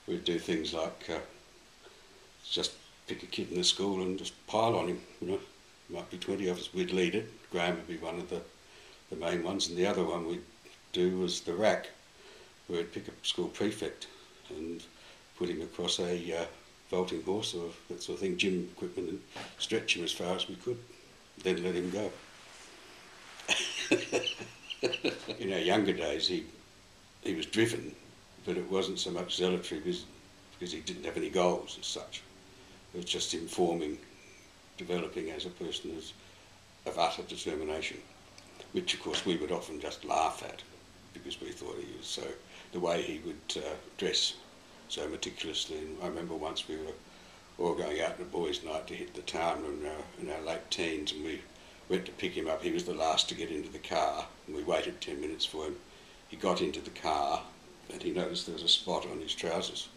We'd do things like just pick a kid in the school and just pile on him, you know. Might be 20 of us, we'd lead it. Graham would be one of the main ones, and the other one we'd do was the rack, where we'd pick a school prefect and put him across a vaulting horse or that sort of thing, gym equipment, and stretch him as far as we could, then let him go. In our younger days, he was driven, but it wasn't so much zealotry because he didn't have any goals as such. It was just informing, developing as a person of utter determination, which of course we would often just laugh at because we thought he was so, the way he would dress so meticulously. And I remember once we were all going out on a boys' night to hit the town in our late teens, and we went to pick him up. He was the last to get into the car, and we waited 10 minutes for him. He got into the car and he noticed there was a spot on his trousers,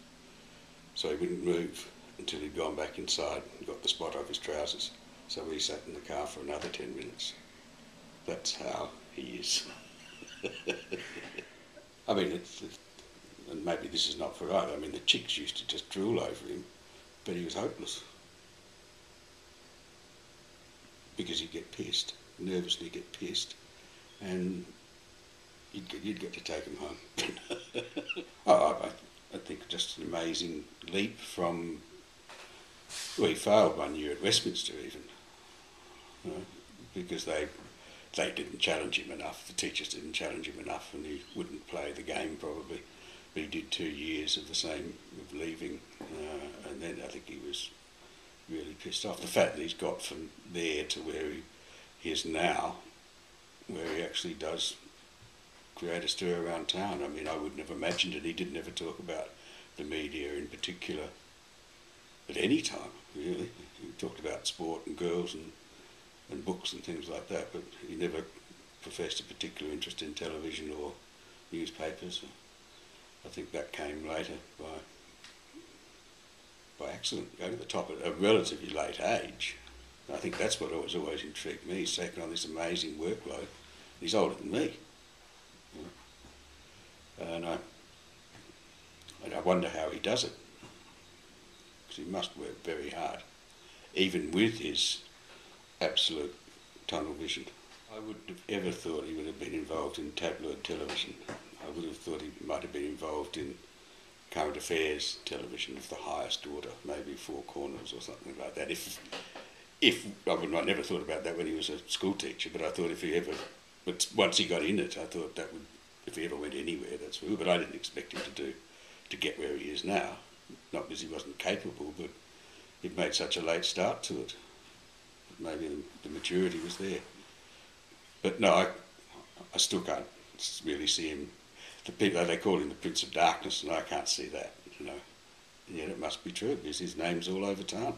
so he wouldn't move until he'd gone back inside and got the spot off his trousers. So we sat in the car for another 10 minutes. That's how he is. I mean, and maybe this is not for right, I mean the chicks used to just drool over him, but he was hopeless. Because he'd get pissed, nervously get pissed, and you'd get to take him home. I think just an amazing leap from, well, he failed one year at Westminster even, you know, because they didn't challenge him enough, the teachers didn't challenge him enough, and he wouldn't play the game probably. But he did 2 years of the same, of leaving, and then I think he was really pissed off. The fact that he's got from there to where he is now, where he actually does create a stir around town. I mean, I wouldn't have imagined it. He didn't ever talk about the media in particular at any time, really. He talked about sport and girls and books and things like that, but he never professed a particular interest in television or newspapers. I think that came later by accident, going to the top at a relatively late age. I think that's what always intrigued me. He's taken on this amazing workload. He's older than me. You know? And I wonder how he does it. Because he must work very hard, even with his absolute tunnel vision. I wouldn't have ever thought he would have been involved in tabloid television. I would have thought he might have been involved in current affairs television of the highest order, maybe Four Corners or something like that. I never thought about that when he was a school teacher, but I thought but once he got in it, I thought that would, if he ever went anywhere, that's who. But I didn't expect him to get where he is now. Not because he wasn't capable, but he'd made such a late start to it. But maybe the maturity was there. But no, I still can't really see him. The people, they call him the Prince of Darkness, and I can't see that, you know. And yet it must be true, because his name's all over town.